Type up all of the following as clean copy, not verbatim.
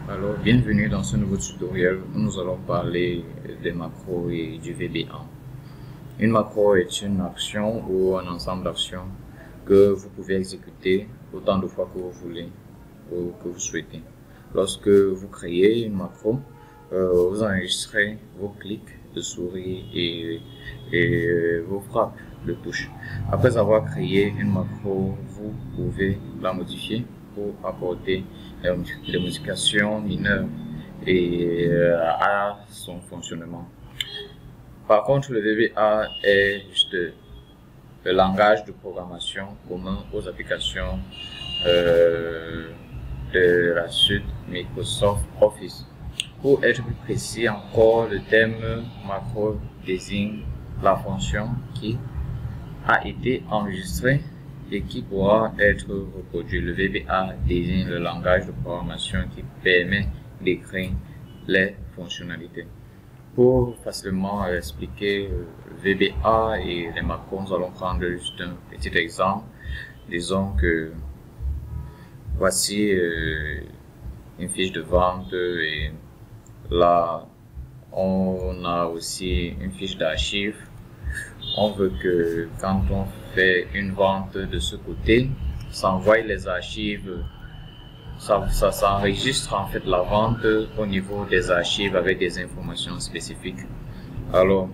Alors, bienvenue dans ce nouveau tutoriel où nous allons parler des macros et du VBA. Une macro est une action ou un ensemble d'actions que vous pouvez exécuter autant de fois que vous voulez ou que vous souhaitez. Lorsque vous créez une macro, vous enregistrez vos clics de souris et vos frappes de touche. Après avoir créé une macro, vous pouvez la modifier pour apporter des modifications mineures à son fonctionnement. Par contre, le VBA est juste le langage de programmation commun aux applications de la suite Microsoft Office. Pour être plus précis encore, le terme macro désigne la fonction qui a été enregistrée et qui pourra être reproduit. Le VBA désigne le langage de programmation qui permet d'écrire les fonctionnalités. Pour facilement expliquer le VBA et les macros, nous allons prendre juste un petit exemple. Disons que voici une fiche de vente et là on a aussi une fiche d'archives. On veut que quand on fait une vente de ce côté, ça envoie les archives, ça enregistre en fait la vente au niveau des archives avec des informations spécifiques. Alors,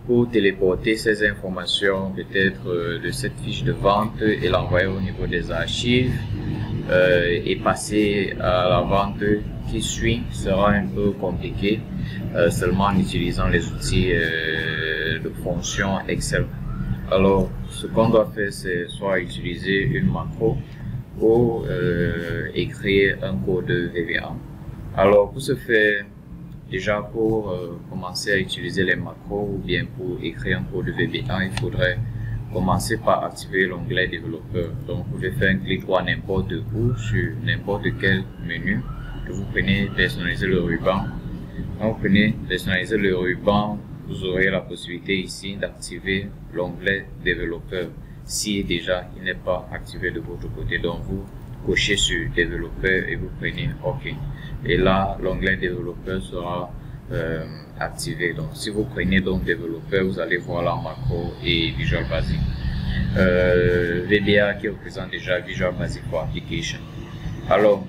pour téléporter ces informations peut-être de cette fiche de vente et l'envoyer au niveau des archives et passer à la vente qui suit sera un peu compliqué seulement en utilisant les outils de fonction Excel. Alors, ce qu'on doit faire, c'est soit utiliser une macro ou écrire un code VBA. Alors, pour ce faire, déjà pour commencer à utiliser les macros ou bien pour écrire un code VBA, il faudrait commencer par activer l'onglet développeur. Donc, vous pouvez faire un clic droit n'importe où sur n'importe quel menu. Vous prenez personnaliser le ruban. Quand vous prenez personnaliser le ruban, vous aurez la possibilité ici d'activer l'onglet développeur si déjà il n'est pas activé de votre côté. Donc vous cochez sur développeur et vous prenez OK. Et là l'onglet développeur sera activé. Donc si vous prenez donc développeur, vous allez voir la macro et Visual Basic. VBA qui représente déjà Visual Basic for Application. Alors,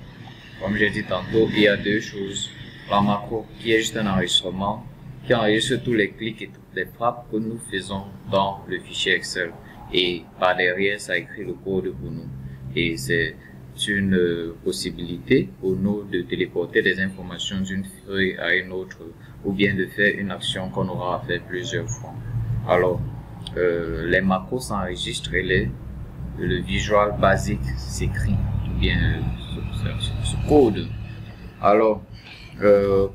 comme j'ai dit tantôt, il y a deux choses. La macro qui est juste un enregistrement qui enregistre tous les clics et toutes les frappes que nous faisons dans le fichier Excel. Et par derrière, ça écrit le code pour nous. Et c'est une possibilité pour nous de téléporter des informations d'une feuille à une autre ou bien de faire une action qu'on aura à faire plusieurs fois. Alors, les macros s'enregistrent et le Visual Basic s'écrit, ou bien ce code. Alors,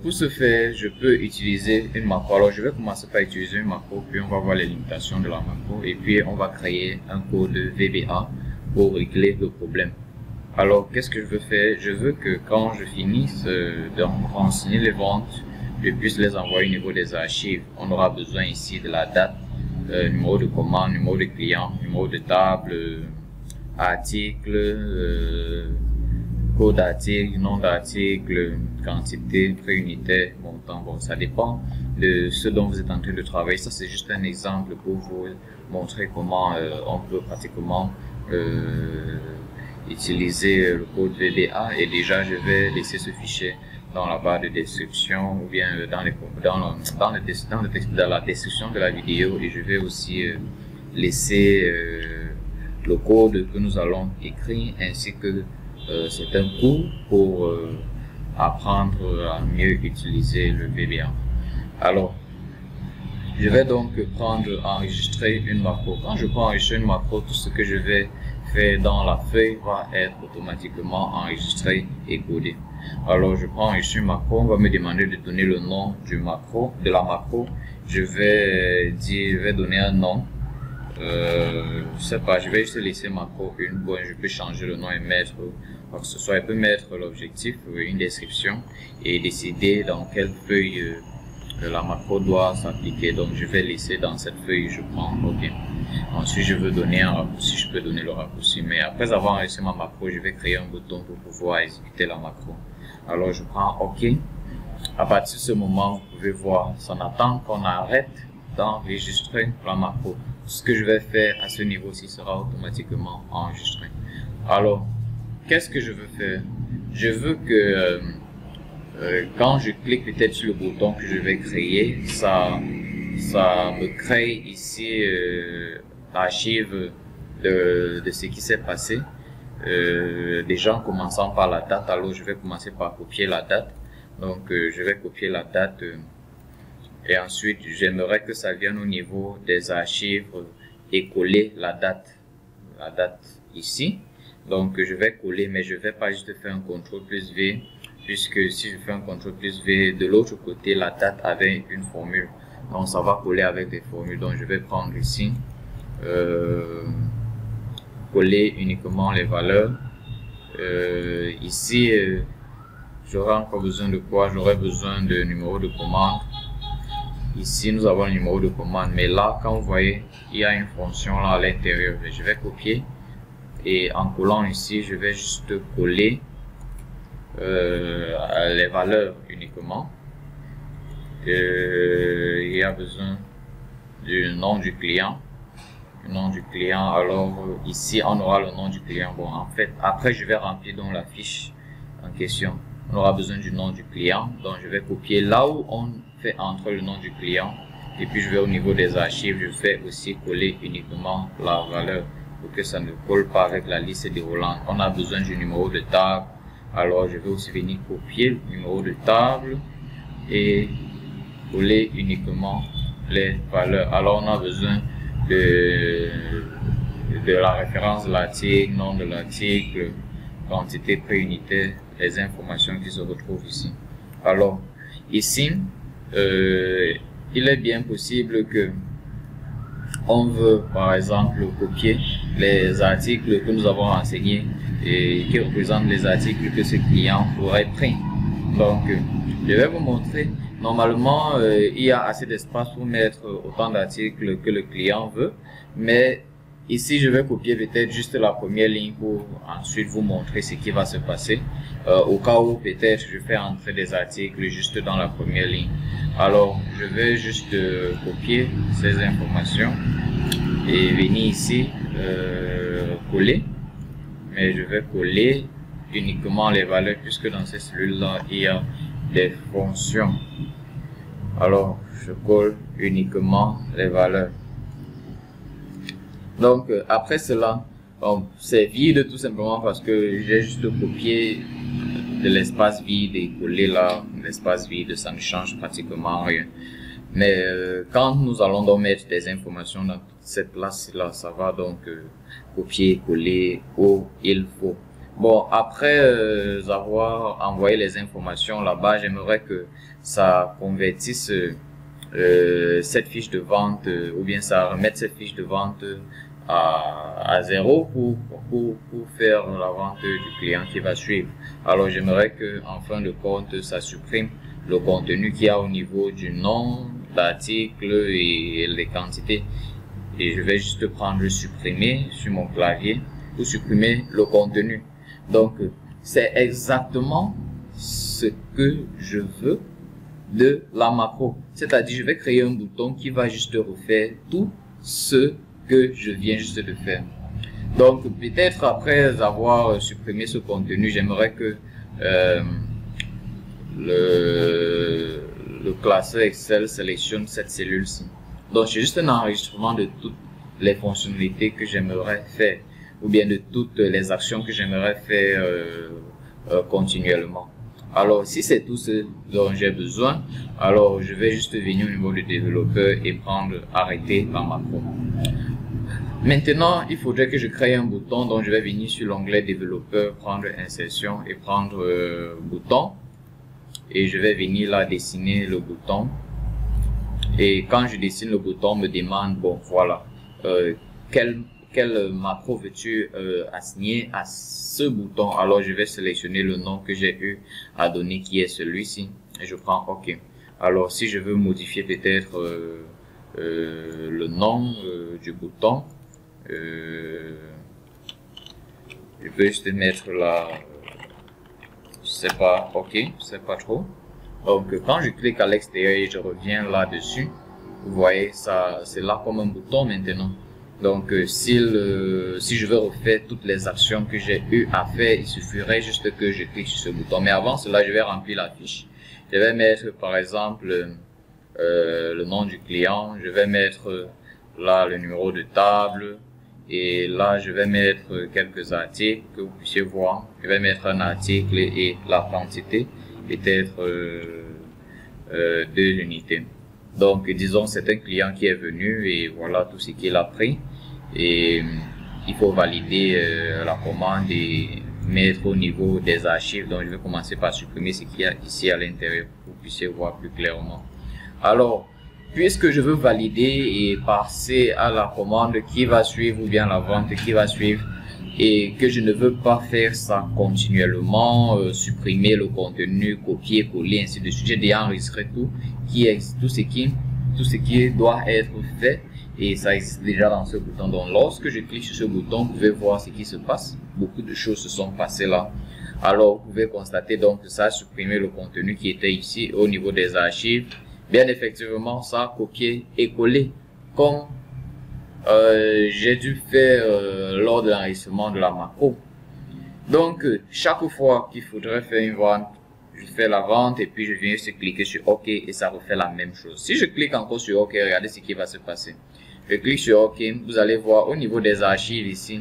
pour ce faire, je peux utiliser une macro. Alors, je vais commencer par utiliser une macro, puis on va voir les limitations de la macro, et puis on va créer un code VBA pour régler le problème. Alors, qu'est-ce que je veux faire? Je veux que quand je finisse de renseigner les ventes, je puisse les envoyer au niveau des archives. On aura besoin ici de la date, numéro de commande, numéro de client, numéro de table, article, code d'article, nom d'article, quantité, prix unitaire, montant. Bon, ça dépend de ce dont vous êtes en train de travailler. Ça, c'est juste un exemple pour vous montrer comment on peut pratiquement utiliser le code VBA. Et déjà, je vais laisser ce fichier dans la barre de description ou bien dans la description de la vidéo. Et je vais aussi laisser le code que nous allons écrire ainsi que c'est un cours pour apprendre à mieux utiliser le VBA. Alors, je vais donc enregistrer une macro. Quand je prends enregistrer une macro, tout ce que je vais faire dans la feuille va être automatiquement enregistré et codé. Alors, je prends enregistrer une macro. On va me demander de donner le nom de la macro. Je vais donner un nom. Je sais pas, je vais juste laisser macro 1. Bon, je peux changer le nom et mettre quoi que ce soit. Je peux mettre l'objectif, une description et décider dans quelle feuille la macro doit s'appliquer. Donc je vais laisser dans cette feuille, je prends OK. Ensuite je veux donner un raccourci, je peux donner le raccourci. Mais après avoir enregistré ma macro, je vais créer un bouton pour pouvoir exécuter la macro. Alors je prends OK. À partir de ce moment, vous pouvez voir, ça n'attend qu'on arrête d'enregistrer la macro. Ce que je vais faire à ce niveau-ci sera automatiquement enregistré. Alors, qu'est-ce que je veux faire? Je veux que quand je clique peut-être sur le bouton que je vais créer, ça me crée ici l'archive de ce qui s'est passé. Déjà en commençant par la date, alors je vais commencer par copier la date. Donc je vais copier la date et ensuite j'aimerais que ça vienne au niveau des archives et coller la date ici. Donc je vais coller, mais je vais pas juste faire un CTRL plus V, puisque si je fais un CTRL plus V, de l'autre côté la date avait une formule, donc ça va coller avec des formules. Donc je vais prendre ici coller uniquement les valeurs. Ici j'aurai encore besoin de quoi? J'aurai besoin de numéro de commande. Ici nous avons le numéro de commande, mais là quand vous voyez il y a une fonction là à l'intérieur. Je vais copier et en collant ici je vais juste coller les valeurs uniquement. Il y a besoin du nom du client. Le nom du client, alors ici on aura le nom du client. Bon, en fait après je vais remplir donc la fiche en question. On aura besoin du nom du client, donc je vais copier là où on fait entrer le nom du client, et puis je vais au niveau des archives, je fais aussi coller uniquement la valeur pour que ça ne colle pas avec la liste déroulante. On a besoin du numéro de table, alors je vais aussi venir copier le numéro de table et coller uniquement les valeurs. Alors on a besoin de la référence de l'article, nom de l'article, quantité préunitaire, les informations qui se retrouvent ici. Alors ici il est bien possible que on veut par exemple copier les articles que nous avons renseignés et qui représentent les articles que ce client aurait pris. Donc je vais vous montrer. Normalement il y a assez d'espace pour mettre autant d'articles que le client veut, mais ici je vais copier peut-être juste la première ligne pour ensuite vous montrer ce qui va se passer au cas où peut-être je fais entrer des articles juste dans la première ligne. Alors je vais juste copier ces informations et venir ici coller, mais je vais coller uniquement les valeurs puisque dans ces cellules là il y a des fonctions. Alors je colle uniquement les valeurs. Donc après cela, c'est vide tout simplement parce que j'ai juste copié de l'espace vide et collé là l'espace vide, ça ne change pratiquement rien. Mais quand nous allons donc mettre des informations dans cette place là, ça va donc copier, coller où il faut. Bon, après avoir envoyé les informations là-bas, j'aimerais que ça convertisse cette fiche de vente ou bien ça remette cette fiche de vente à 0 pour faire la vente du client qui va suivre. Alors j'aimerais que en fin de compte ça supprime le contenu qu'il y a au niveau du nom d'article et les quantités, et je vais juste prendre supprimer sur mon clavier pour supprimer le contenu. Donc c'est exactement ce que je veux de la macro, c'est-à-dire je vais créer un bouton qui va juste refaire tout ce que je viens juste de faire. Donc peut-être après avoir supprimé ce contenu, j'aimerais que le classeur Excel sélectionne cette cellule-ci. Donc c'est juste un enregistrement de toutes les fonctionnalités que j'aimerais faire, ou bien de toutes les actions que j'aimerais faire continuellement. Alors si c'est tout ce dont j'ai besoin, alors je vais juste venir au niveau du développeur et prendre arrêter la macro. Maintenant il faudrait que je crée un bouton, donc je vais venir sur l'onglet développeur, prendre insertion et prendre bouton, et je vais venir là dessiner le bouton. Et quand je dessine le bouton, on me demande bon voilà quel macro veux-tu assigner à ce bouton. Alors je vais sélectionner le nom que j'ai eu à donner qui est celui-ci et je prends OK. Alors si je veux modifier peut-être le nom du bouton, je peux juste mettre là c'est pas ok, c'est pas trop. Donc quand je clique à l'extérieur et je reviens là-dessus, vous voyez ça, c'est là comme un bouton maintenant. Donc si je veux refaire toutes les actions que j'ai eu à faire, il suffirait juste que je clique sur ce bouton. Mais avant cela, je vais remplir la fiche. Je vais mettre par exemple le nom du client, je vais mettre là le numéro de table, et là je vais mettre quelques articles que vous puissiez voir. Je vais mettre un article et la quantité, peut-être 2 unités. Donc disons c'est un client qui est venu et voilà tout ce qu'il a pris, et il faut valider la commande et mettre au niveau des archives. Donc je vais commencer par supprimer ce qu'il y a ici à l'intérieur pour que vous puissiez voir plus clairement. Alors puisque je veux valider et passer à la commande qui va suivre ou bien la vente qui va suivre, et que je ne veux pas faire ça continuellement, supprimer le contenu, copier, coller, ainsi de suite. J'ai déjà enregistré tout ce qui doit être fait, et ça existe déjà dans ce bouton. Donc lorsque je clique sur ce bouton, vous pouvez voir ce qui se passe. Beaucoup de choses se sont passées là. Alors vous pouvez constater donc que ça a supprimé le contenu qui était ici au niveau des archives. Bien effectivement, ça a copié et collé comme j'ai dû faire lors de l'enregistrement de la macro. Donc chaque fois qu'il faudrait faire une vente, je fais la vente et puis je viens se cliquer sur OK et ça refait la même chose. Si je clique encore sur OK, regardez ce qui va se passer. Je clique sur OK, vous allez voir au niveau des archives ici.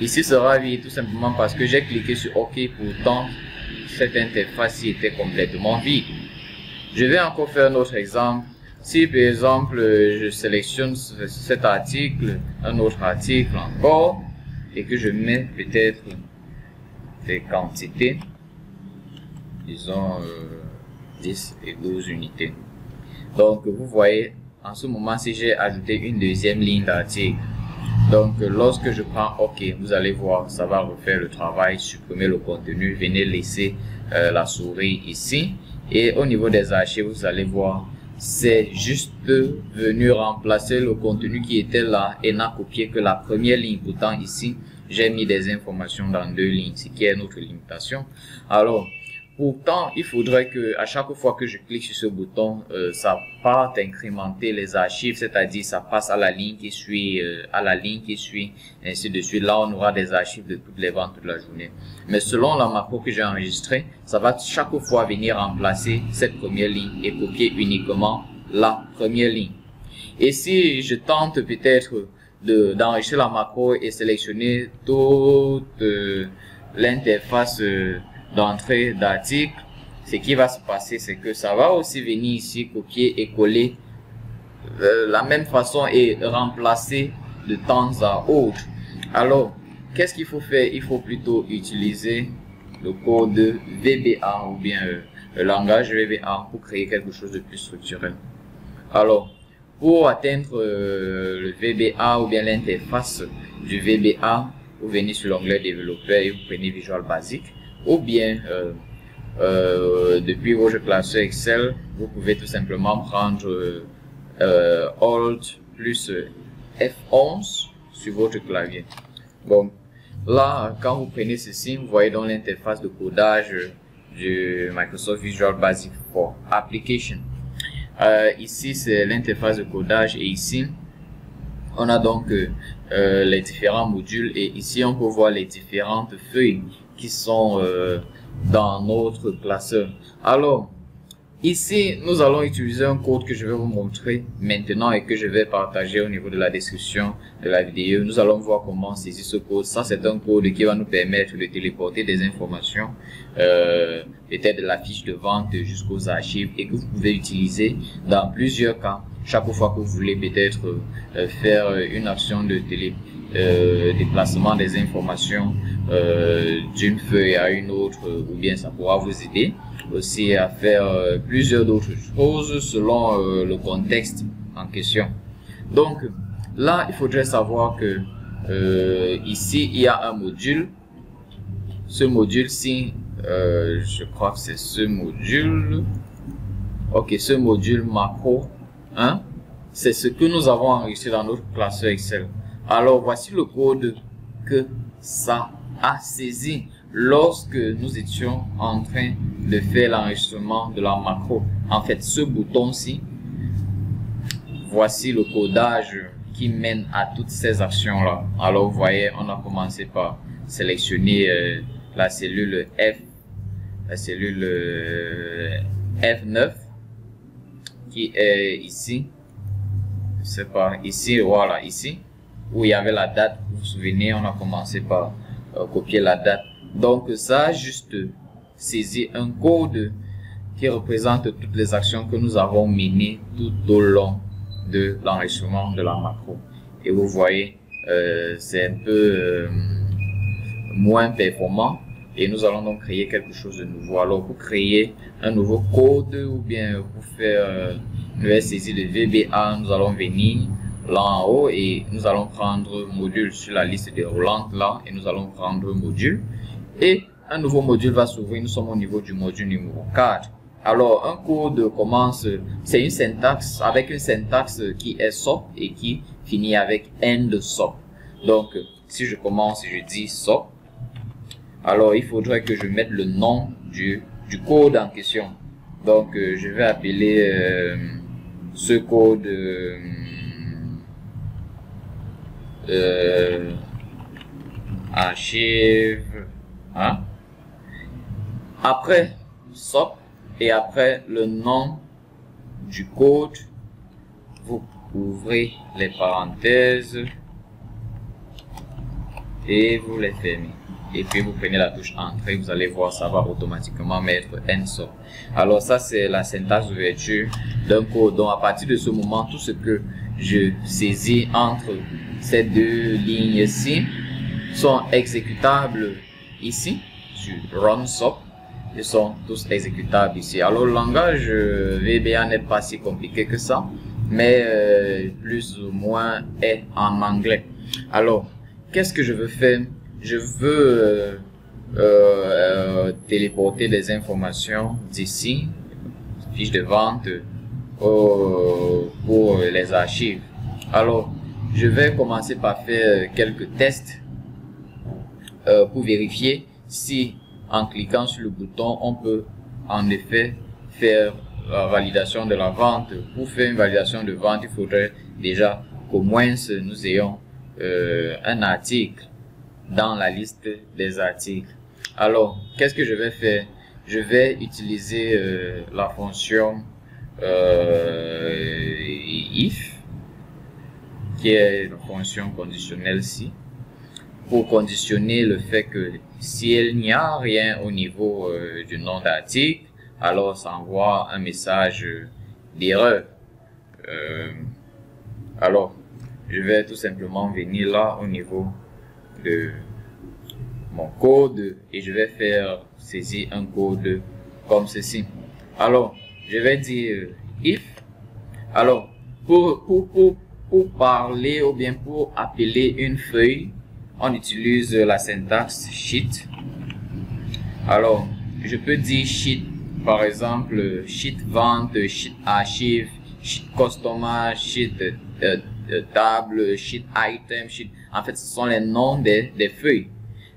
Ici sera vide tout simplement parce que j'ai cliqué sur OK, pourtant cette interface était complètement vide. Je vais encore faire un autre exemple. Si par exemple je sélectionne cet article, un autre article encore, et que je mets peut-être des quantités, disons 10 et 12 unités. Donc vous voyez, en ce moment, si j'ai ajouté une deuxième ligne d'article, donc lorsque je prends OK, vous allez voir, ça va refaire le travail, supprimer le contenu, venez laisser la souris ici, et au niveau des archives, vous allez voir, c'est juste venu remplacer le contenu qui était là et n'a copié que la première ligne. Pourtant ici, j'ai mis des informations dans 2 lignes, ce qui est notre limitation. Alors, pourtant, il faudrait que à chaque fois que je clique sur ce bouton, ça parte incrémenter les archives, c'est-à-dire ça passe à la ligne qui suit, ainsi de suite. Là, on aura des archives de toutes les ventes de la journée. Mais selon la macro que j'ai enregistrée, ça va chaque fois venir remplacer cette première ligne et copier uniquement la première ligne. Et si je tente peut-être d'enregistrer la macro et sélectionner toute l'interface d'entrée d'article, ce qui va se passer, c'est que ça va aussi venir ici copier et coller la même façon et remplacer de temps à autre. Alors, qu'est-ce qu'il faut faire? Il faut plutôt utiliser le code VBA ou bien le langage VBA pour créer quelque chose de plus structurel. Alors, pour atteindre le VBA ou bien l'interface du VBA, vous venez sur l'onglet développeur et vous prenez Visual Basic. Ou bien depuis votre classeur Excel, vous pouvez tout simplement prendre Alt plus F11 sur votre clavier. Bon, là, quand vous prenez ceci, vous voyez dans l'interface de codage du Microsoft Visual Basic for Application. Ici, c'est l'interface de codage et ici, on a donc les différents modules et ici, on peut voir les différentes feuilles qui sont dans notre classeur. Alors, ici, nous allons utiliser un code que je vais vous montrer maintenant et que je vais partager au niveau de la description de la vidéo. Nous allons voir comment saisir ce code. Ça, c'est un code qui va nous permettre de téléporter des informations, peut-être de la fiche de vente jusqu'aux archives, et que vous pouvez utiliser dans plusieurs cas. Chaque fois que vous voulez peut-être faire une action de déplacement des informations d'une feuille à une autre, ou bien ça pourra vous aider aussi à faire plusieurs d'autres choses selon le contexte en question. Donc là, il faudrait savoir que ici il y a un module. Ce module-ci, je crois que c'est ce module. Ok, ce module macro 1, c'est ce que nous avons enregistré dans notre classeur Excel. Alors voici le code que ça a saisi. lorsque nous étions en train de faire l'enregistrement de la macro, en fait, ce bouton-ci, voici le codage qui mène à toutes ces actions-là. Alors, vous voyez, on a commencé par sélectionner la cellule F9, qui est ici. C'est pas ici, voilà, ici, où il y avait la date. Vous vous souvenez, on a commencé par copier la date. Donc, ça a juste saisi un code qui représente toutes les actions que nous avons menées tout au long de l'enregistrement de la macro. Et vous voyez, c'est un peu moins performant et nous allons donc créer quelque chose de nouveau. Alors pour créer un nouveau code ou bien pour faire une nouvelle saisie de VBA, nous allons venir là en haut et nous allons prendre module sur la liste déroulante là et nous allons prendre module et un nouveau module va s'ouvrir. Nous sommes au niveau du module numéro 4. Alors, un code commence, c'est une syntaxe, avec une syntaxe qui est SOP et qui finit avec end SOP. Donc, si je commence et je dis SOP, alors il faudrait que je mette le nom du code en question. Donc, je vais appeler ce code archive, hein? Après SOP, et après le nom du code, vous ouvrez les parenthèses et vous les fermez. Et puis vous prenez la touche entrée, vous allez voir, ça va automatiquement mettre NSOP. Alors ça, c'est la syntaxe d'ouverture d'un code. Donc à partir de ce moment, tout ce que je saisis entre ces deux lignes-ci sont exécutables ici sur run SOP. Ils sont tous exécutables ici. Alors le langage VBA n'est pas si compliqué que ça, mais plus ou moins est en anglais. Alors qu'est-ce que je veux faire? Je veux téléporter des informations d'ici, fiche de vente, pour les archives. Alors je vais commencer par faire quelques tests pour vérifier si en cliquant sur le bouton, on peut en effet faire la validation de la vente. Pour faire une validation de vente, il faudrait déjà qu'au moins nous ayons un article dans la liste des articles. Alors, qu'est-ce que je vais faire? Je vais utiliser la fonction if, qui est une fonction conditionnelle-ci, pour conditionner le fait que s'il n'y a rien au niveau du nom d'article, alors ça envoie un message d'erreur. Alors, je vais tout simplement venir là au niveau de mon code et je vais faire saisir un code comme ceci. Alors, je vais dire if. Alors, pour parler ou bien pour appeler une feuille, on utilise la syntaxe sheet. Alors, je peux dire sheet, par exemple, sheet vente, sheet archive, sheet customer, sheet table, sheet item, sheet. En fait, ce sont les noms des feuilles.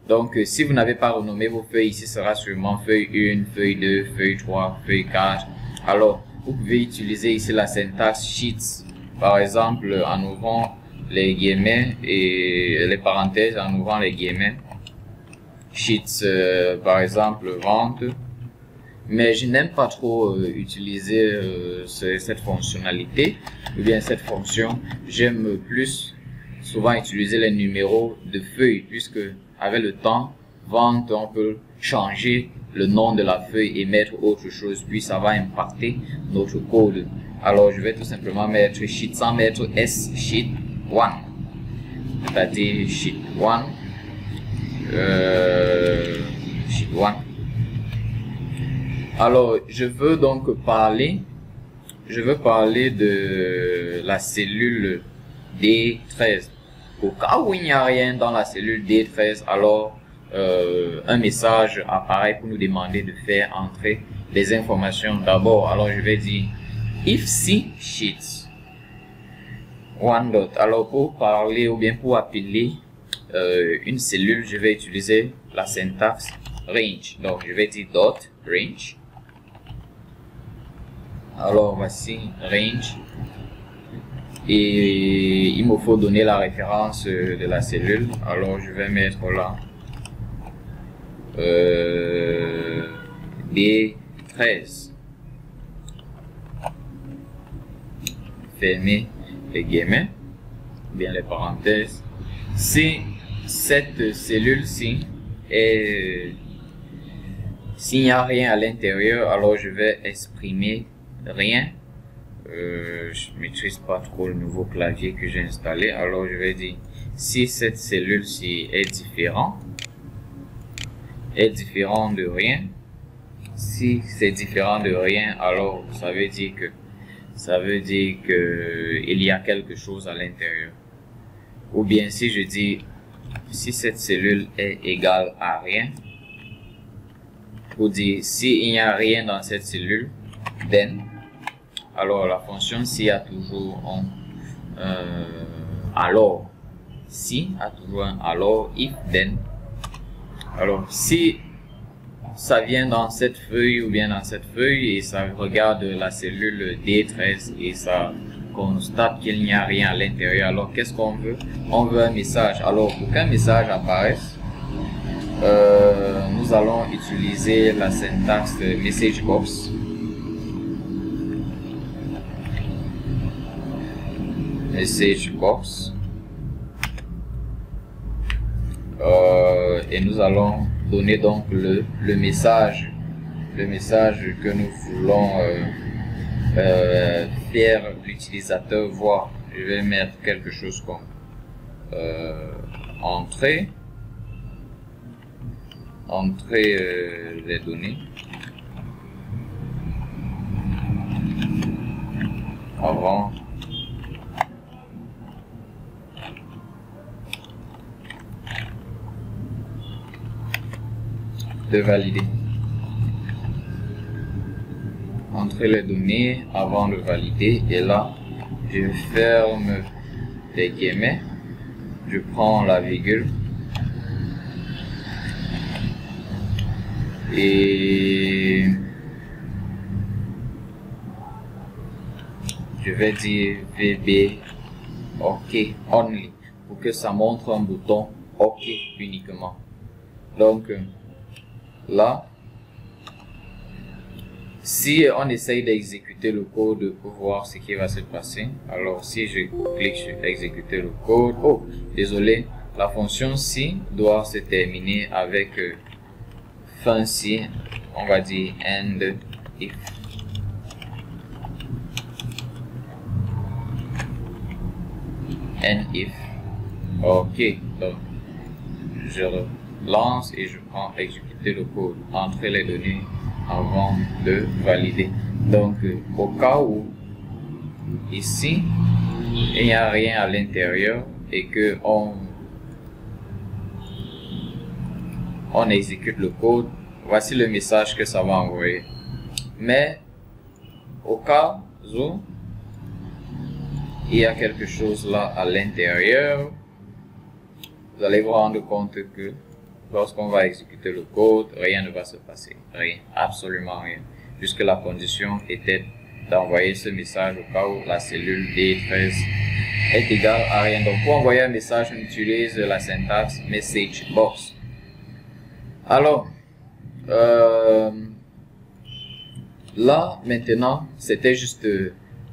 Donc, si vous n'avez pas renommé vos feuilles, ici sera sûrement feuille 1, feuille 2, feuille 3, feuille 4. Alors, vous pouvez utiliser ici la syntaxe sheets. Par exemple, en ouvrant les guillemets et les parenthèses, en ouvrant les guillemets. Sheets, par exemple, vente. Mais je n'aime pas trop utiliser cette fonctionnalité ou bien cette fonction. J'aime plus souvent utiliser les numéros de feuilles, puisque avec le temps, vente, on peut changer le nom de la feuille et mettre autre chose, puis ça va impacter notre code. Alors je vais tout simplement mettre sheet sans mettre S, sheet 1, c'est-à-dire sheet 1, sheet 1. Alors je veux donc parler de la cellule D13. Au cas où il n'y a rien dans la cellule D13, alors un message apparaît pour nous demander de faire entrer les informations d'abord. Alors je vais dire if C sheets one dot. Alors pour parler ou bien pour appeler une cellule, je vais utiliser la syntaxe range. Donc, je vais dire dot range. Alors, voici range. Et il me faut donner la référence de la cellule. Alors, je vais mettre là D13. Fermer les guillemets, bien les parenthèses. Si cette cellule-ci est, s'il n'y a rien à l'intérieur, alors je vais exprimer rien. Je maîtrise pas trop le nouveau clavier que j'ai installé, alors je vais dire si cette cellule-ci est différente de rien. Si c'est différent de rien, alors ça veut dire que il y a quelque chose à l'intérieur. Ou bien si je dis si cette cellule est égale à rien, ou dire s'il n'y a rien dans cette cellule, then, alors la fonction si a toujours un alors, si a toujours un alors, if, then. Alors si ça vient dans cette feuille ou bien dans cette feuille et ça regarde la cellule D13 et ça constate qu'il n'y a rien à l'intérieur, alors qu'est-ce qu'on veut? On veut un message. Alors pour qu'un message apparaisse, nous allons utiliser la syntaxe message box. Message box. Et nous allons donner donc le message que nous voulons faire l'utilisateur voir. Je vais mettre quelque chose comme entrer les données avant de valider. Entrer les données avant de valider, et là je ferme les guillemets, je prends la virgule et je vais dire VB OK only pour que ça montre un bouton OK uniquement. Donc là, si on essaye d'exécuter le code pour voir ce qui va se passer, alors si je clique sur exécuter le code, oh désolé, la fonction si doit se terminer avec fin si, on va dire end if. End if. Ok, donc je relance et je prends exécuter le code, entrer les données avant de valider. Donc au cas où ici il n'y a rien à l'intérieur et que on exécute le code, voici le message que ça va envoyer. Mais au cas où il y a quelque chose là à l'intérieur, vous allez vous rendre compte que lorsqu'on va exécuter le code, rien ne va se passer. Rien, absolument rien. Puisque la condition était d'envoyer ce message au cas où la cellule D13 est égale à rien. Donc pour envoyer un message, on utilise la syntaxe message box. Alors, là maintenant, c'était juste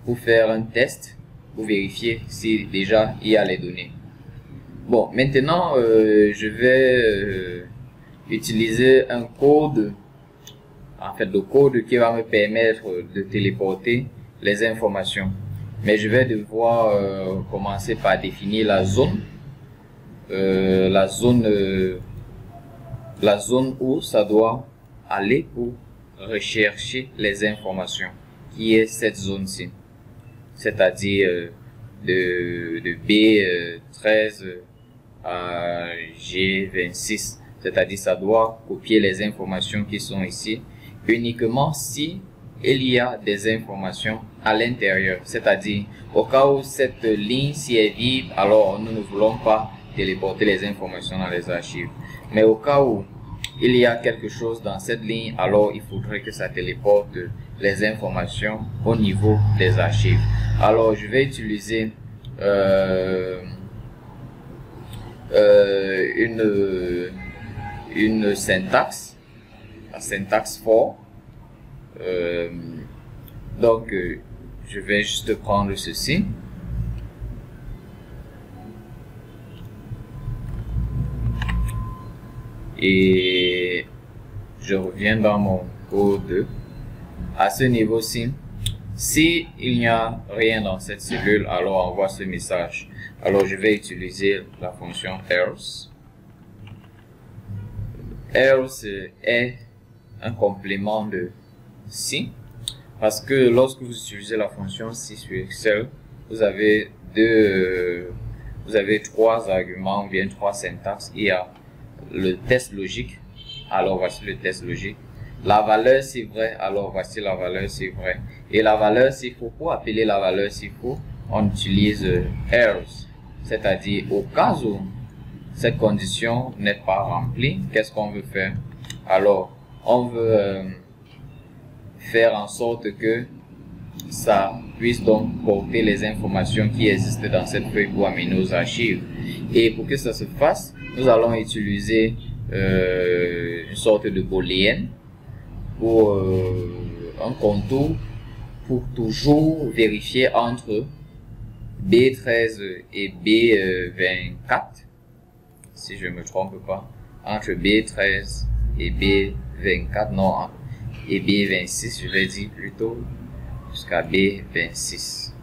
pour faire un test, pour vérifier si déjà il y a les données. Bon, maintenant, je vais utiliser un code, en fait, le code qui va me permettre de téléporter les informations. Mais je vais devoir commencer par définir la zone où ça doit aller pour rechercher les informations, qui est cette zone-ci, c'est-à-dire de B13 à G26, c'est-à-dire ça doit copier les informations qui sont ici uniquement si il y a des informations à l'intérieur, c'est-à-dire au cas où cette ligne-ci est vide, alors nous ne voulons pas téléporter les informations dans les archives. Mais au cas où il y a quelque chose dans cette ligne, alors il faudrait que ça téléporte les informations au niveau des archives. Alors je vais utiliser une syntaxe, la syntaxe for. Donc je vais juste prendre ceci. Et je reviens dans mon code. À ce niveau-ci, si il n'y a rien dans cette cellule, alors envoie ce message. Alors je vais utiliser la fonction else. Else est un complément de si, parce que lorsque vous utilisez la fonction si sur Excel, vous avez trois arguments ou bien trois syntaxes. Il y a le test logique, alors voici le test logique. La valeur c'est vrai, alors voici la valeur c'est vrai. Et la valeur c'est faux. Pour appeler la valeur c'est faux, on utilise else, c'est-à-dire au cas où cette condition n'est pas remplie, qu'est-ce qu'on veut faire? Alors on veut faire en sorte que ça puisse donc porter les informations qui existent dans cette feuille pour amener aux archives. Et pour que ça se fasse, nous allons utiliser une sorte de booléenne pour un contour pour toujours vérifier entre B13 et B24, si je ne me trompe pas, entre B13 et B24, non, et B26, je vais dire plutôt, jusqu'à B26.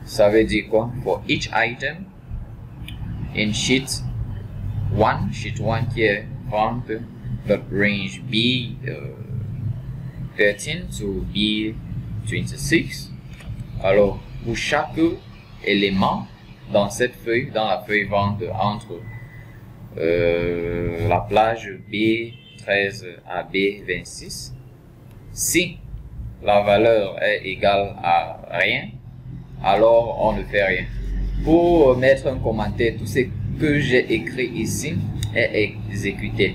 Ça veut dire quoi? For each item in sheet 1 qui est from the range B13 to B26. Alors pour chaque élément dans cette feuille, dans la feuille vente entre la plage B13 à B26, si la valeur est égale à rien, alors on ne fait rien. Pour mettre un commentaire, tout ce que j'ai écrit ici est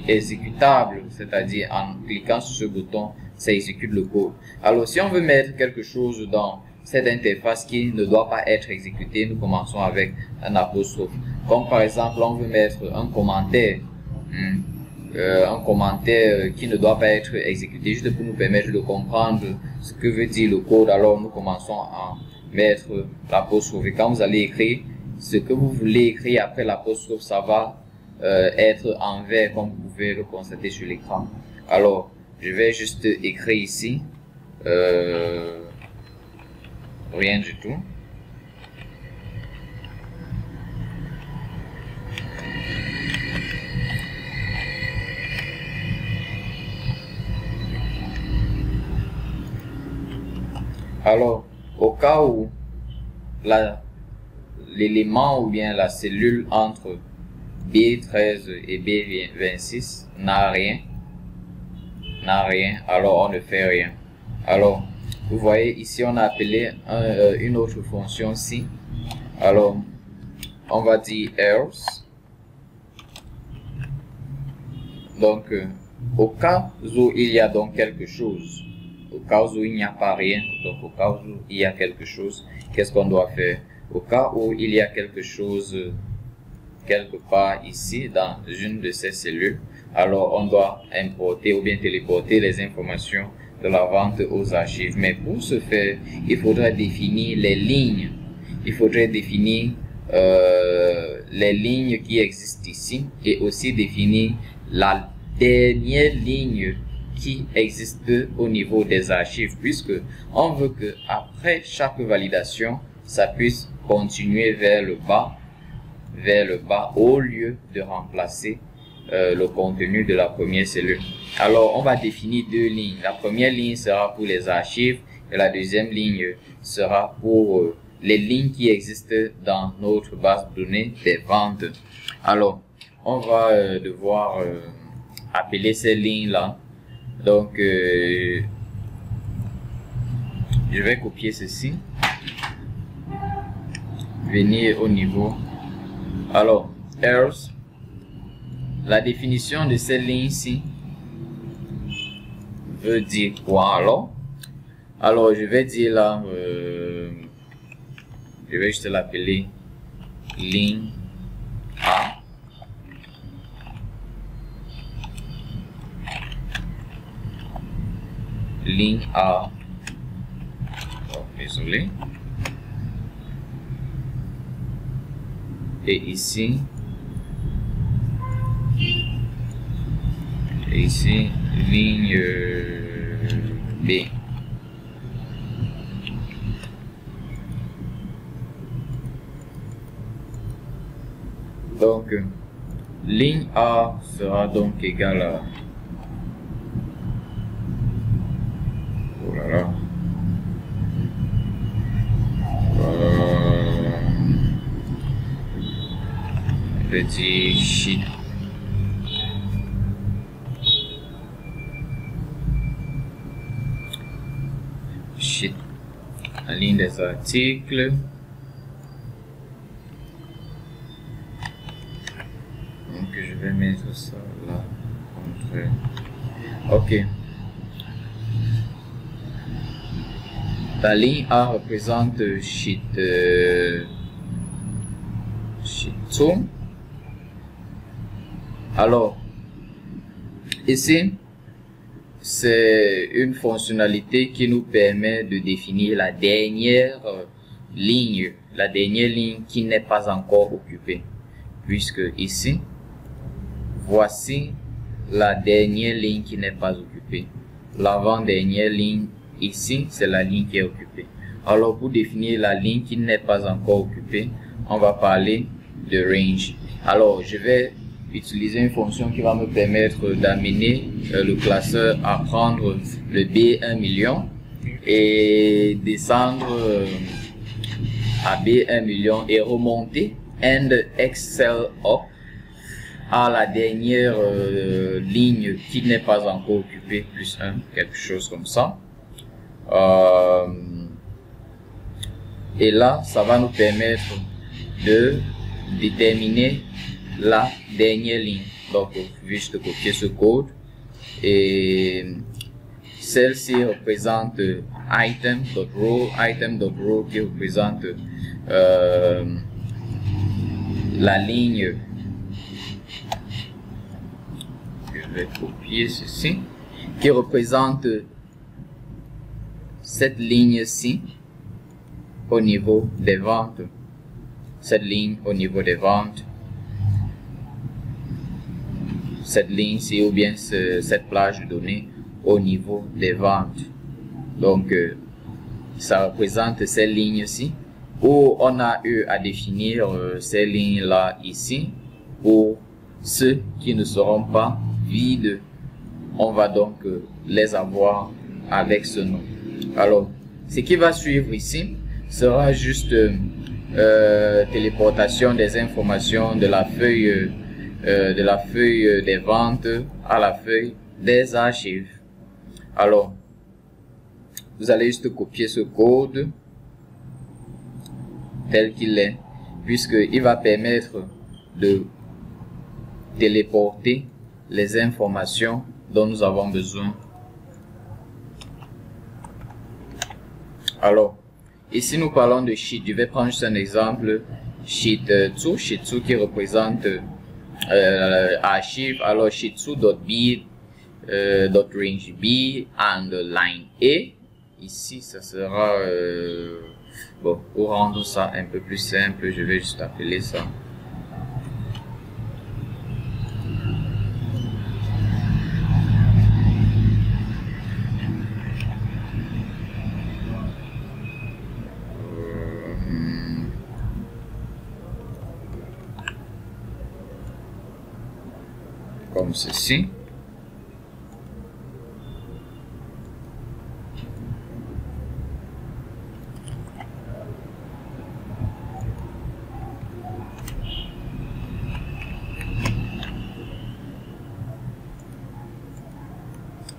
exécutable, c'est-à-dire en cliquant sur ce bouton, ça exécute le code. Alors si on veut mettre quelque chose dans cette interface qui ne doit pas être exécuté, nous commençons avec un apostrophe. Comme par exemple, on veut mettre un commentaire, qui ne doit pas être exécuté, juste pour nous permettre de comprendre ce que veut dire le code. Alors nous commençons à mettre l'apostrophe. Et quand vous allez écrire ce que vous voulez écrire après l'apostrophe, ça va être en vert, comme vous pouvez le constater sur l'écran. Alors je vais juste écrire ici rien du tout. Alors, au cas où l'élément ou bien la cellule entre B13 et B26 n'a rien, alors on ne fait rien. Alors, vous voyez ici, on a appelé une autre fonction si. Alors, on va dire else. Donc, au cas où il y a donc quelque chose, au cas où il n'y a pas rien, donc au cas où il y a quelque chose, qu'est-ce qu'on doit faire? Au cas où il y a quelque chose quelque part ici dans une de ces cellules, alors on doit importer ou bien téléporter les informations de la vente aux archives. Mais pour ce faire, il faudrait définir les lignes. Il faudrait définir les lignes qui existent ici et aussi définir la dernière ligne qui existe au niveau des archives, puisque on veut que après chaque validation, ça puisse continuer vers le bas au lieu de remplacer le contenu de la première cellule. Alors on va définir deux lignes. La première ligne sera pour les archives et la deuxième ligne sera pour les lignes qui existent dans notre base de données des ventes. Alors on va devoir appeler ces lignes là. Donc je vais copier ceci, venir au niveau. Alors else la définition de cette ligne-ci veut dire quoi alors? Alors, je vais dire là, je vais juste l'appeler ligne A. Ligne A. Oh, désolé. Et ici, ligne B. Donc, ligne A sera donc égale à... Oh là là. Je vais dire sheet. La ligne des articles. Donc je vais mettre ça là. Ok. La ligne A représente sheet 2. Alors, ici, c'est une fonctionnalité qui nous permet de définir la dernière ligne qui n'est pas encore occupée. Puisque ici, voici la dernière ligne qui n'est pas occupée. L'avant-dernière ligne ici, c'est la ligne qui est occupée. Alors, pour définir la ligne qui n'est pas encore occupée, on va parler de range. Alors, je vais utiliser une fonction qui va me permettre d'amener le classeur à prendre le B1 million et descendre à B1 million et remonter and excel up à la dernière ligne qui n'est pas encore occupée, plus 1, quelque chose comme ça. Et là, ça va nous permettre de déterminer la dernière ligne. Donc, juste copier ce code et celle-ci représente item.row qui représente la ligne. Je vais copier ceci qui représente cette ligne-ci au niveau des ventes. Cette ligne au niveau des ventes. Cette ligne-ci ou bien cette plage de données au niveau des ventes. Donc, ça représente ces lignes-ci où on a eu à définir ces lignes-là ici. Pour ceux qui ne seront pas vides, on va donc les avoir avec ce nom. Alors, ce qui va suivre ici sera juste téléportation des informations de la feuille des ventes à la feuille des archives. Alors, vous allez juste copier ce code tel qu'il est, puisqu'il va permettre de téléporter les informations dont nous avons besoin. Alors, ici nous parlons de sheet. Je vais prendre juste un exemple. Sheet 2 qui représente archive. Alors sheet2.b .range b and line A. Ici ça sera bon, pour rendre ça un peu plus simple, je vais juste appeler ça comme ceci.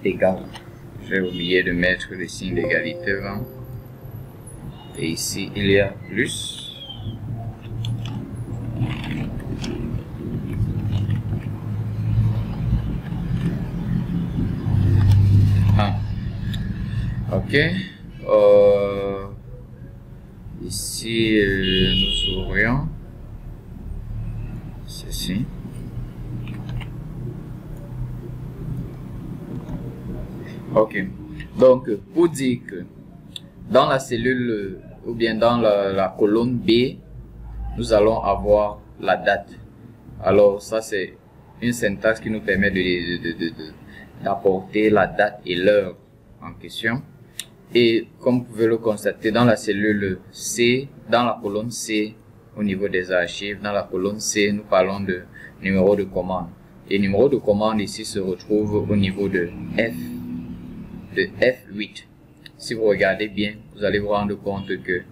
Égal. J'ai oublié de mettre le signe d'égalité avant. Et ici, il y a plus. Ok. Ici, nous aurions ceci. Ok. Donc, pour dire que dans la cellule ou bien dans la colonne B, nous allons avoir la date. Alors, ça c'est une syntaxe qui nous permet d'apporter la date et l'heure en question. Et comme vous pouvez le constater, dans la cellule C, dans la colonne C, au niveau des archives, dans la colonne C, nous parlons de numéro de commande. Et numéro de commande ici se retrouve au niveau de F8. Si vous regardez bien, vous allez vous rendre compte que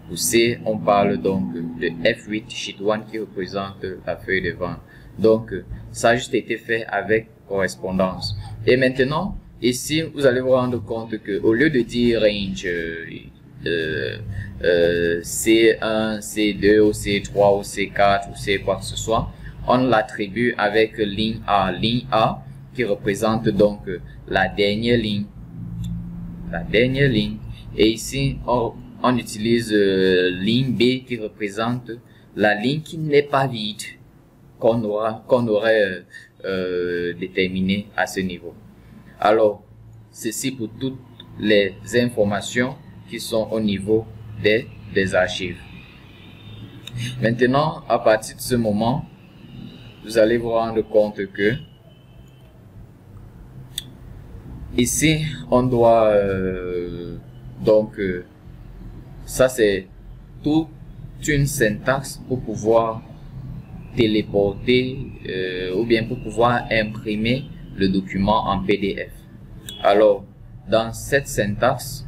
pour C, on parle donc de F8 Sheet 1 qui représente la feuille de vente. Donc, ça a juste été fait avec correspondance. Et maintenant, ici, vous allez vous rendre compte que au lieu de dire range C1, C2 ou C3 ou C4 ou C quoi que ce soit, on l'attribue avec ligne A. Ligne A qui représente donc la dernière ligne. Et ici, on utilise ligne B qui représente la ligne qui n'est pas vide, qu'on aurait déterminé à ce niveau. Alors, ceci pour toutes les informations qui sont au niveau des archives. Maintenant, à partir de ce moment, vous allez vous rendre compte que ici, on doit ça c'est toute une syntaxe pour pouvoir téléporter ou bien pour pouvoir imprimer le document en PDF. Alors, dans cette syntaxe,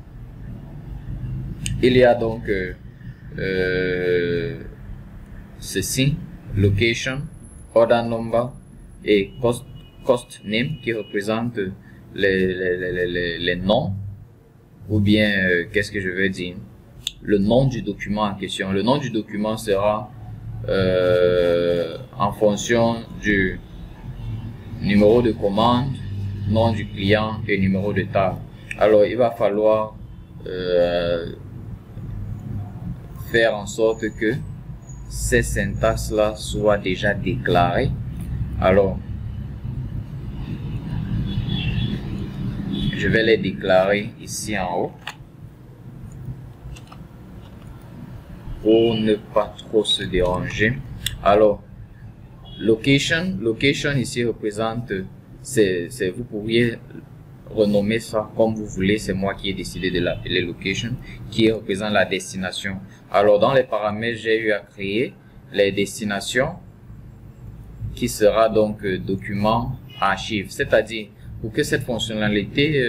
il y a donc ceci, location, order number et cost name qui représente les noms, ou bien qu'est-ce que je veux dire, le nom du document en question. Le nom du document sera en fonction du numéro de commande, nom du client et numéro de table. Alors il va falloir faire en sorte que ces syntaxes là soient déjà déclarées. Alors je vais les déclarer ici en haut pour ne pas trop se déranger. Alors location ici représente, vous pourriez renommer ça comme vous voulez, c'est moi qui ai décidé de l'appeler location, qui représente la destination. Alors dans les paramètres, j'ai eu à créer les destinations qui sera donc document archive, c'est-à-dire pour que cette fonctionnalité,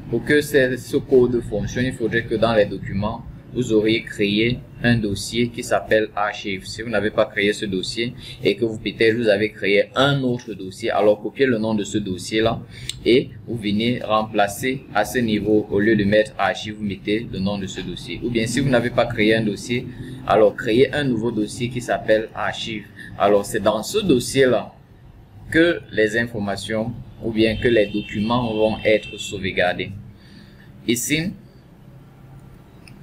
pour que ce code fonctionne, il faudrait que dans les documents, vous auriez créé un dossier qui s'appelle archive. Si vous n'avez pas créé ce dossier et que peut-être vous avez créé un autre dossier, alors copiez le nom de ce dossier-là et vous venez remplacer à ce niveau, au lieu de mettre archive, vous mettez le nom de ce dossier. Ou bien si vous n'avez pas créé un dossier, alors créez un nouveau dossier qui s'appelle archive. Alors c'est dans ce dossier-là que les informations ou bien que les documents vont être sauvegardés. Ici,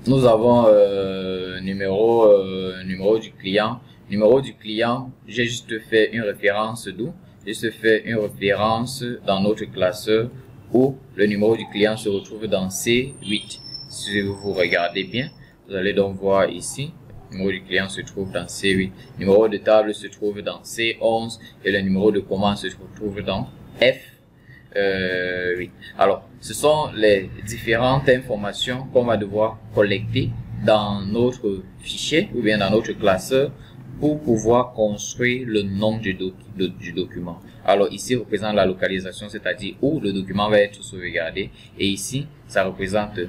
nous avons numéro du client. Numéro du client, j'ai juste fait une référence d'où? J'ai juste fait une référence dans notre classeur où le numéro du client se retrouve dans C8. Si vous regardez bien, vous allez donc voir ici, le numéro du client se trouve dans C8. Le numéro de table se trouve dans C11 et le numéro de commande se trouve dans F8. Alors, ce sont les différentes informations qu'on va devoir collecter dans notre fichier ou bien dans notre classeur pour pouvoir construire le nom du document. Alors ici représente la localisation, c'est-à-dire où le document va être sauvegardé, et ici ça représente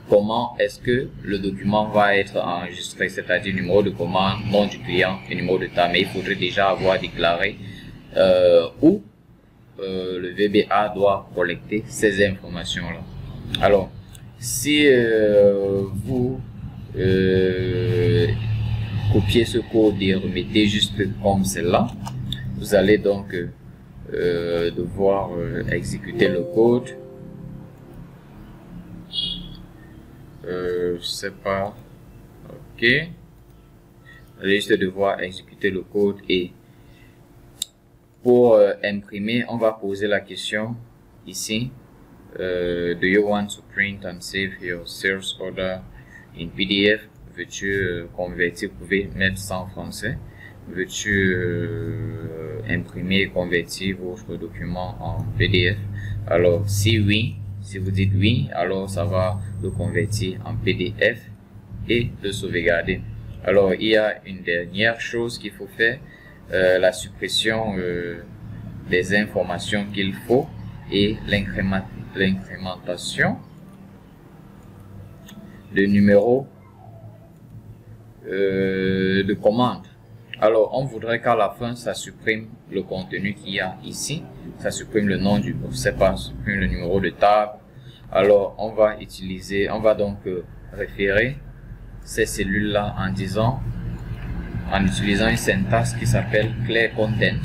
comment est-ce que le document va être enregistré, c'est-à-dire numéro de commande, nom du client et numéro de table. Mais il faudrait déjà avoir déclaré où le VBA doit collecter ces informations-là. Alors, si vous copiez ce code et remettez juste comme celle-là, vous allez donc devoir exécuter le code. je sais pas. Ok. Vous allez juste devoir exécuter le code et pour imprimer, on va poser la question ici. Do you want to print and save your sales order in PDF? Veux-tu convertir? Vous pouvez mettre ça en français. Veux-tu imprimer et convertir votre document en PDF? Alors, si oui, si vous dites oui, alors ça va le convertir en PDF et le sauvegarder. Alors, il y a une dernière chose qu'il faut faire, la suppression des informations qu'il faut et l'incrémentation de numéro de commande. Alors, on voudrait qu'à la fin, ça supprime le contenu qu'il y a ici. Ça supprime le nom du, je sais pas, supprime le numéro de table. Alors, on va donc référer ces cellules-là en utilisant une syntaxe qui s'appelle clear content,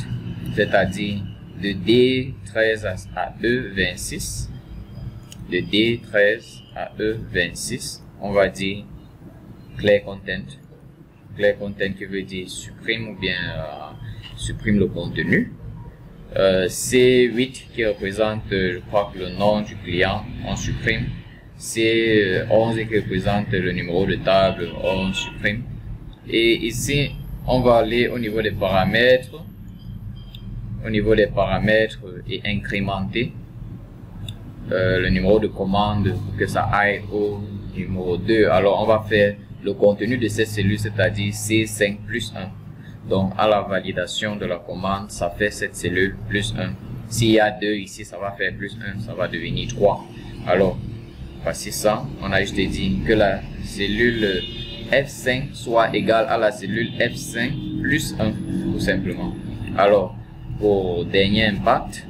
c'est-à-dire de D13 à E26. De D13 à E26, on va dire clear content. Clear content qui veut dire supprime ou bien supprime le contenu. C8 qui représente, je crois que le nom du client, on supprime. C11 qui représente le numéro de table, on supprime. Et ici, on va aller au niveau des paramètres. Au niveau des paramètres et incrémenter le numéro de commande pour que ça aille au numéro 2. Alors, on va faire le contenu de cette cellule, c'est-à-dire C5 plus 1. Donc, à la validation de la commande, ça fait cette cellule plus 1. S'il y a 2 ici, ça va faire plus 1, ça va devenir 3. Alors, voici ça. On a juste dit que la cellule F5 soit égale à la cellule F5 plus 1, tout simplement. Alors, pour dernier impact,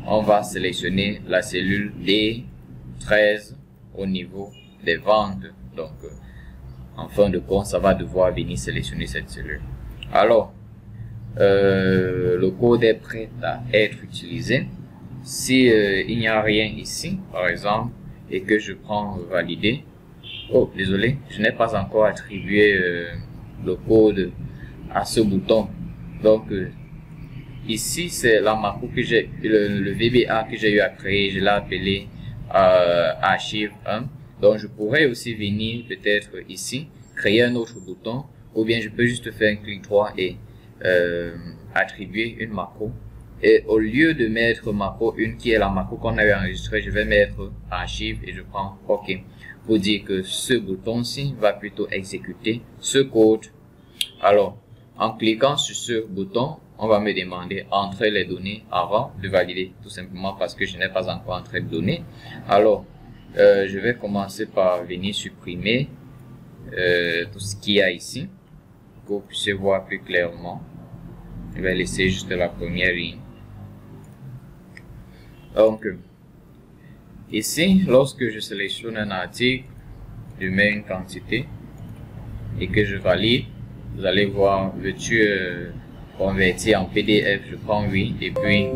on va sélectionner la cellule D13 au niveau des ventes. Donc, en fin de compte, ça va devoir venir sélectionner cette cellule. Alors, le code est prêt à être utilisé. Si il n'y a rien ici, par exemple, et que je prends valider. Oh, désolé, je n'ai pas encore attribué le code à ce bouton. Donc, ici, c'est la macro que j'ai, le VBA que j'ai eu à créer. Je l'ai appelé archive 1. Donc, je pourrais aussi venir peut-être ici, créer un autre bouton, ou bien je peux juste faire un clic droit et attribuer une macro. Et au lieu de mettre macro 1 qui est la macro qu'on avait enregistrée, je vais mettre archive et je prends OK pour dire que ce bouton-ci va plutôt exécuter ce code. Alors, en cliquant sur ce bouton, on va me demander entrer les données avant de valider, tout simplement parce que je n'ai pas encore entré de données. Alors, je vais commencer par venir supprimer tout ce qu'il y a ici, que vous puissiez voir plus clairement. Je vais laisser juste la première ligne. Donc, ici, lorsque je sélectionne un article, je mets une quantité et que je valide, vous allez voir, veux-tu convertir en PDF? Je prends oui, et puis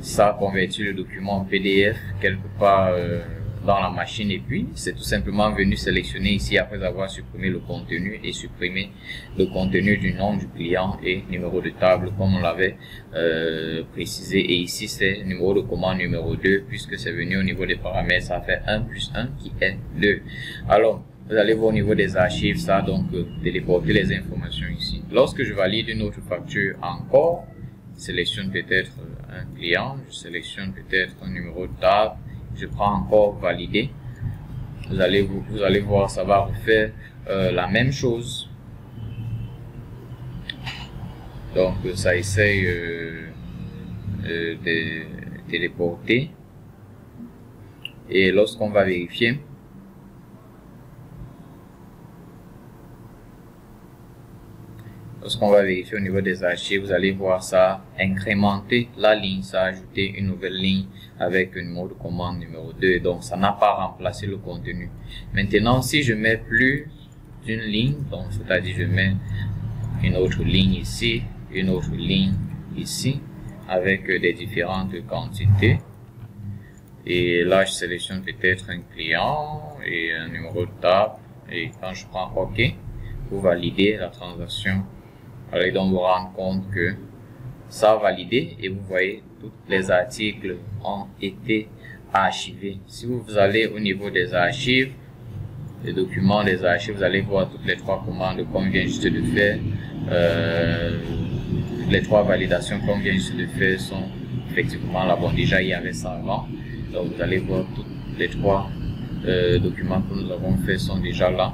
ça convertit le document en PDF quelque part dans la machine, et puis c'est tout simplement venu sélectionner ici après avoir supprimé le contenu et supprimer le contenu du nom du client et numéro de table comme on l'avait précisé. Et ici c'est numéro de commande numéro 2, puisque c'est venu au niveau des paramètres, ça fait 1 plus 1 qui est 2. Alors vous allez voir au niveau des archives, ça donc téléporter les informations ici. Lorsque je valide une autre facture encore, je sélectionne peut-être un client, je sélectionne peut-être un numéro de table, je prends encore valider. Vous allez voir, ça va refaire la même chose. Donc ça essaye de téléporter. Et lorsqu'on va vérifier, au niveau des archives, vous allez voir ça incrémenter la ligne, ça a ajouté une nouvelle ligne avec un numéro de commande numéro 2. Donc ça n'a pas remplacé le contenu. Maintenant, si je mets plus d'une ligne, donc c'est-à-dire je mets une autre ligne ici, une autre ligne ici, avec des différentes quantités, Et là, je sélectionne peut-être un client et un numéro de table. Et quand je prends OK, pour valider la transaction, allez donc vous rendre compte que ça a validé et vous voyez tous les articles ont été archivés. Si vous allez au niveau des archives, les documents des archives, vous allez voir toutes les 3 commandes qu'on vient juste de faire. Les 3 validations qu'on vient juste de faire sont effectivement là. Bon, déjà il y avait ça avant, donc vous allez voir toutes les 3 documents que nous avons fait sont déjà là.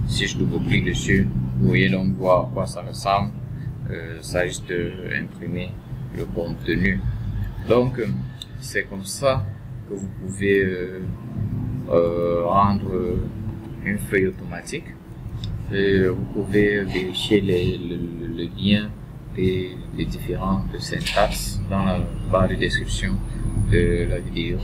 Si je double-clique dessus, vous voyez donc voir à quoi ça ressemble. Ça juste imprimer le contenu. Donc c'est comme ça que vous pouvez rendre une feuille automatique. Vous pouvez vérifier le lien des différentes syntaxes dans la barre de description de la vidéo,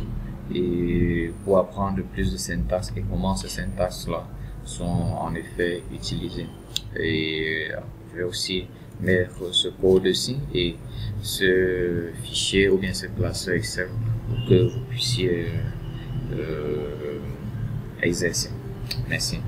et pour apprendre plus de syntaxes et comment ces syntaxes là sont en effet utilisées. Et je vais aussi mettre ce code-ci et ce fichier ou bien ce classeur Excel pour que vous puissiez exercer. Merci.